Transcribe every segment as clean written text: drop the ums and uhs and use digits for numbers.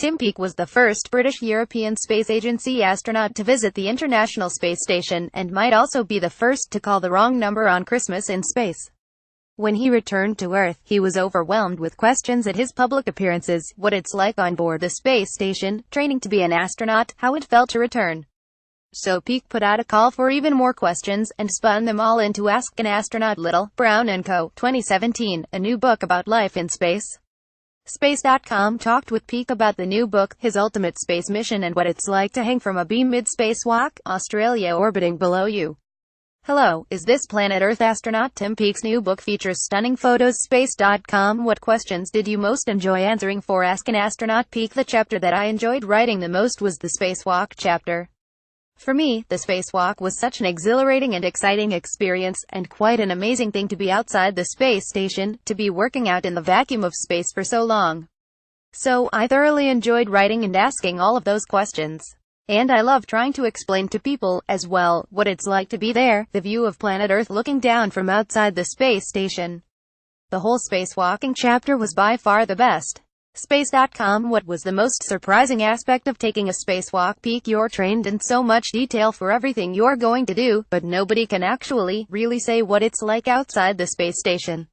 Tim Peake was the first British-European Space Agency astronaut to visit the International Space Station, and might also be the first to call the wrong number on Christmas in space. When he returned to Earth, he was overwhelmed with questions at his public appearances: what it's like on board the space station, training to be an astronaut, how it felt to return. So Peake put out a call for even more questions, and spun them all into Ask an Astronaut. Little, Brown & Co., 2017, a new book about life in space. Space.com talked with Peake about the new book, his ultimate space mission, and what it's like to hang from a beam mid-spacewalk, Australia orbiting below you. Hello, is this Planet Earth astronaut? Tim Peake's new book features stunning photos. Space.com. What questions did you most enjoy answering for Ask an Astronaut? Peake: the chapter that I enjoyed writing the most was the spacewalk chapter. For me, the spacewalk was such an exhilarating and exciting experience, and quite an amazing thing to be outside the space station, to be working out in the vacuum of space for so long. So, I thoroughly enjoyed writing and asking all of those questions. And I love trying to explain to people, as well, what it's like to be there, the view of planet Earth looking down from outside the space station. The whole spacewalking chapter was by far the best. Space.com. What was the most surprising aspect of taking a spacewalk? Peake: you're trained in so much detail for everything you're going to do, but nobody can actually, really say what it's like outside the space station.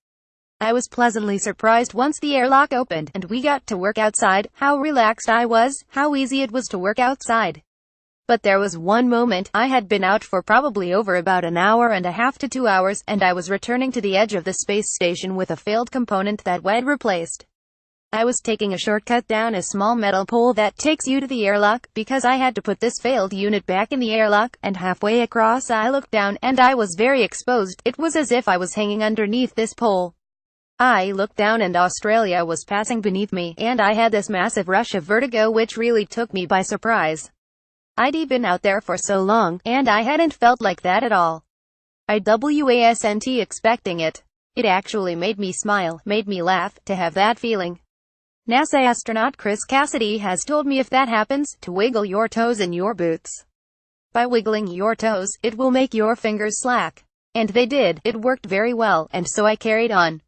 I was pleasantly surprised once the airlock opened, and we got to work outside, how relaxed I was, how easy it was to work outside. But there was one moment. I had been out for probably over about an hour and a half to 2 hours, and I was returning to the edge of the space station with a failed component that I'd replaced. I was taking a shortcut down a small metal pole that takes you to the airlock, because I had to put this failed unit back in the airlock, and halfway across I looked down, and I was very exposed. It was as if I was hanging underneath this pole. I looked down and Australia was passing beneath me, and I had this massive rush of vertigo which really took me by surprise. I'd been out there for so long, and I hadn't felt like that at all. I wasn't expecting it. It actually made me smile, made me laugh, to have that feeling. NASA astronaut Chris Cassidy has told me if that happens, to wiggle your toes in your boots. By wiggling your toes, it will make your fingers slack. And they did. It worked very well, and so I carried on.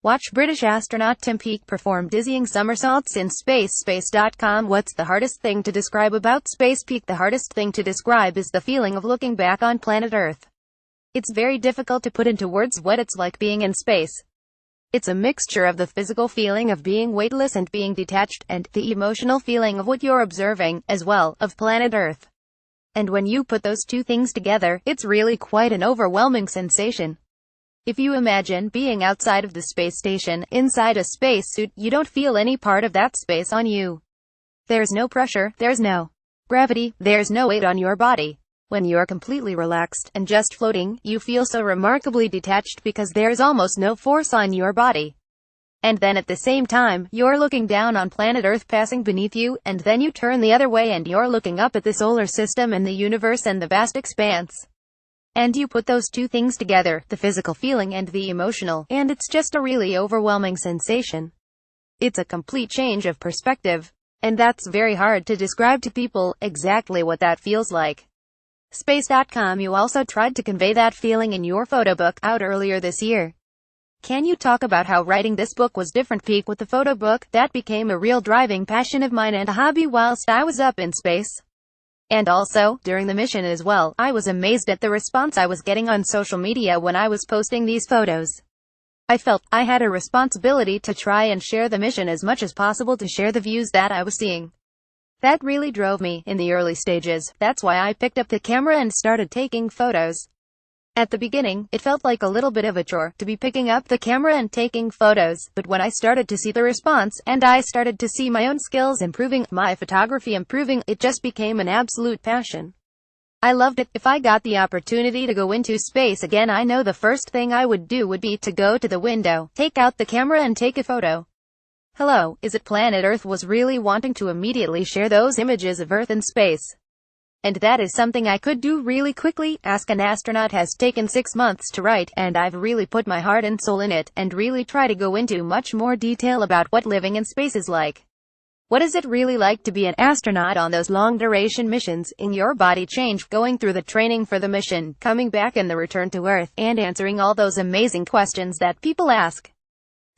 Watch British astronaut Tim Peake perform dizzying somersaults in space. Space.com. What's the hardest thing to describe about space? Peake: the hardest thing to describe is the feeling of looking back on planet Earth. It's very difficult to put into words what it's like being in space. It's a mixture of the physical feeling of being weightless and being detached, and the emotional feeling of what you're observing, as well, of planet Earth. And when you put those two things together, it's really quite an overwhelming sensation. If you imagine being outside of the space station, inside a spacesuit, you don't feel any part of that space on you. There's no pressure, there's no gravity, there's no weight on your body. When you're completely relaxed, and just floating, you feel so remarkably detached because there's almost no force on your body. And then at the same time, you're looking down on planet Earth passing beneath you, and then you turn the other way and you're looking up at the solar system and the universe and the vast expanse. And you put those two things together, the physical feeling and the emotional, and it's just a really overwhelming sensation. It's a complete change of perspective. And that's very hard to describe to people, exactly what that feels like. Space.com. You also tried to convey that feeling in your photo book, out earlier this year. Can you talk about how writing this book was different? Peake: with the photo book, that became a real driving passion of mine and a hobby whilst I was up in space. And also, during the mission as well, I was amazed at the response I was getting on social media when I was posting these photos. I felt I had a responsibility to try and share the mission as much as possible, to share the views that I was seeing. That really drove me, in the early stages. That's why I picked up the camera and started taking photos. At the beginning, it felt like a little bit of a chore, to be picking up the camera and taking photos, but when I started to see the response, and I started to see my own skills improving, my photography improving, it just became an absolute passion. I loved it. If I got the opportunity to go into space again, I know the first thing I would do would be to go to the window, take out the camera and take a photo. Hello, is it planet Earth was really wanting to immediately share those images of Earth in space. And that is something I could do really quickly. Ask an Astronaut has taken 6 months to write, and I've really put my heart and soul in it, and really try to go into much more detail about what living in space is like. What is it really like to be an astronaut on those long-duration missions, in your body change, going through the training for the mission, coming back and the return to Earth, and answering all those amazing questions that people ask.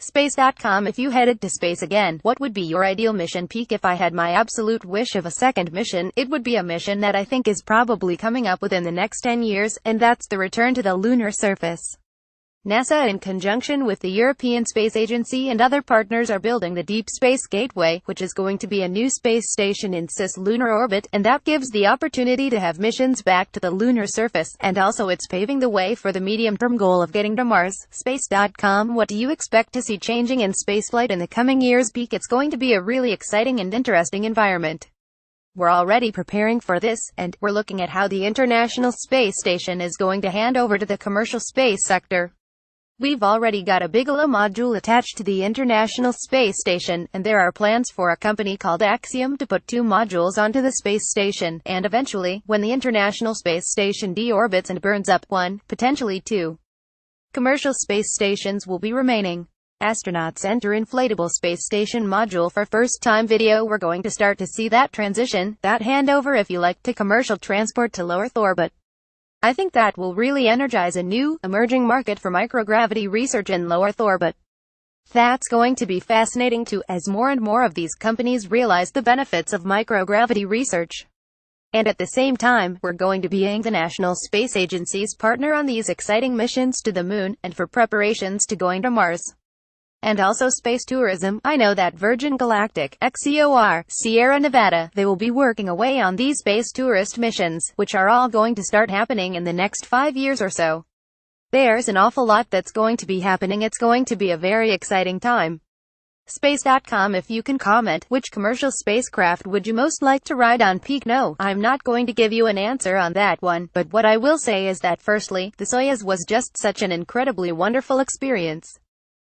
Space.com. If you headed to space again, what would be your ideal mission? Peake. If I had my absolute wish of a second mission, it would be a mission that I think is probably coming up within the next 10 years, and that's the return to the lunar surface. NASA, in conjunction with the European Space Agency and other partners, are building the Deep Space Gateway, which is going to be a new space station in cis-lunar orbit, and that gives the opportunity to have missions back to the lunar surface, and also it's paving the way for the medium-term goal of getting to Mars. Space.com. What do you expect to see changing in spaceflight in the coming years? Peake. It's going to be a really exciting and interesting environment. We're already preparing for this, and we're looking at how the International Space Station is going to hand over to the commercial space sector. We've already got a Bigelow module attached to the International Space Station, and there are plans for a company called Axiom to put 2 modules onto the space station, and eventually, when the International Space Station deorbits and burns up, 1, potentially 2 commercial space stations will be remaining. Astronauts enter inflatable space station module for first time video. We're going to start to see that transition, that handover if you like, to commercial transport to low Earth orbit. I think that will really energize a new, emerging market for microgravity research in low Earth orbit. That's going to be fascinating too, as more and more of these companies realize the benefits of microgravity research. And at the same time, we're going to be the National Space Agency's partner on these exciting missions to the Moon, and for preparations to going to Mars. And also space tourism. I know that Virgin Galactic, XCOR, Sierra Nevada, they will be working away on these space tourist missions, which are all going to start happening in the next 5 years or so. There's an awful lot that's going to be happening. It's going to be a very exciting time. Space.com. If you can comment, which commercial spacecraft would you most like to ride on? Peake. No, I'm not going to give you an answer on that one, but what I will say is that firstly, the Soyuz was just such an incredibly wonderful experience.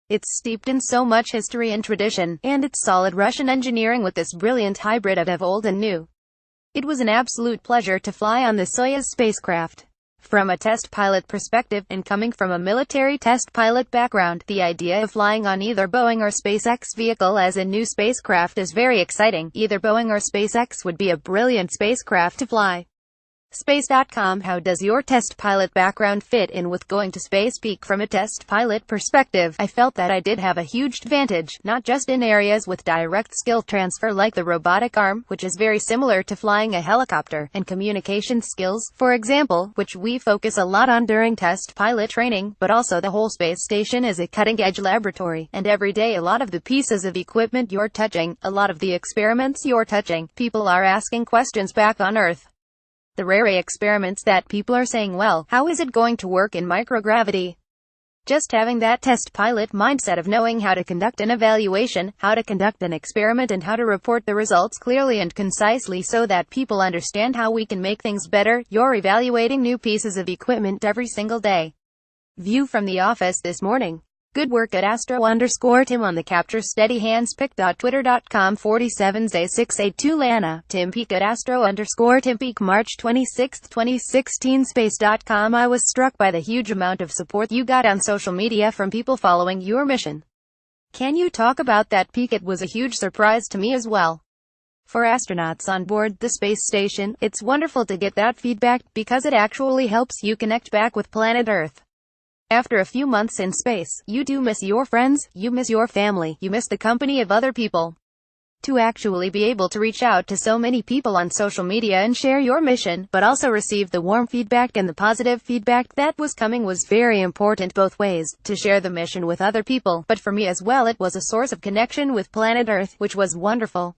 It's steeped in so much history and tradition, and it's solid Russian engineering with this brilliant hybrid of old and new. It was an absolute pleasure to fly on the Soyuz spacecraft. From a test pilot perspective, and coming from a military test pilot background, the idea of flying on either Boeing or SpaceX vehicle as a new spacecraft is very exciting. Either Boeing or SpaceX would be a brilliant spacecraft to fly. Space.com. How does your test pilot background fit in with going to space? Peake. From a test pilot perspective, I felt that I did have a huge advantage, not just in areas with direct skill transfer like the robotic arm, which is very similar to flying a helicopter, and communication skills, for example, which we focus a lot on during test pilot training, but also the whole space station is a cutting-edge laboratory, and every day a lot of the pieces of equipment you're touching, a lot of the experiments you're touching, people are asking questions back on Earth. The rare experiments that people are saying, well, how is it going to work in microgravity? Just having that test pilot mindset of knowing how to conduct an evaluation, how to conduct an experiment, and how to report the results clearly and concisely so that people understand how we can make things better. You're evaluating new pieces of equipment every single day. View from the office this morning. Good work at Astro_Tim on the capture. Steady hands. Pick.twitter.com 47Z682 Lana. Tim Peake at Astro_Tim Peake. March 26, 2016. Space.com. I was struck by the huge amount of support you got on social media from people following your mission. Can you talk about that, Peake? It was a huge surprise to me as well. For astronauts on board the space station, it's wonderful to get that feedback, because it actually helps you connect back with planet Earth. After a few months in space, you do miss your friends, you miss your family, you miss the company of other people. To actually be able to reach out to so many people on social media and share your mission, but also receive the warm feedback and the positive feedback that was coming was very important both ways, to share the mission with other people, but for me as well it was a source of connection with planet Earth, which was wonderful.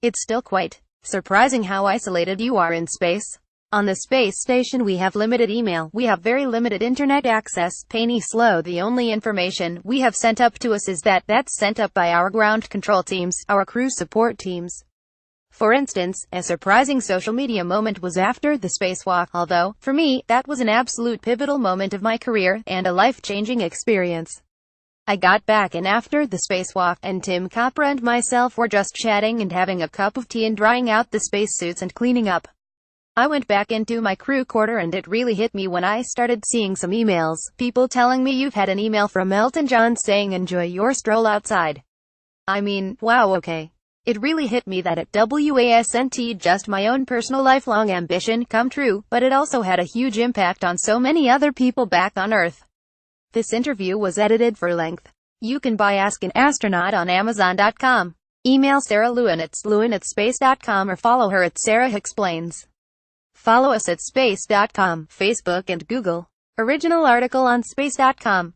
It's still quite surprising how isolated you are in space. On the space station we have limited email, we have very limited internet access, painy slow. The only information we have sent up to us is that's sent up by our ground control teams, our crew support teams. For instance, a surprising social media moment was after the spacewalk, although, for me, that was an absolute pivotal moment of my career, and a life-changing experience. I got back and after the spacewalk, and Tim Capra and myself were just chatting and having a cup of tea and drying out the spacesuits and cleaning up. I went back into my crew quarter and it really hit me when I started seeing some emails, people telling me you've had an email from Elton John saying enjoy your stroll outside. I mean, wow, okay. It really hit me that it wasn't just my own personal lifelong ambition come true, but it also had a huge impact on so many other people back on Earth. This interview was edited for length. You can buy Ask an Astronaut on Amazon.com. Email Sarah Lewin at lewin@space.com or follow her at Sarah Explains. Follow us at space.com, Facebook and Google. Original article on space.com.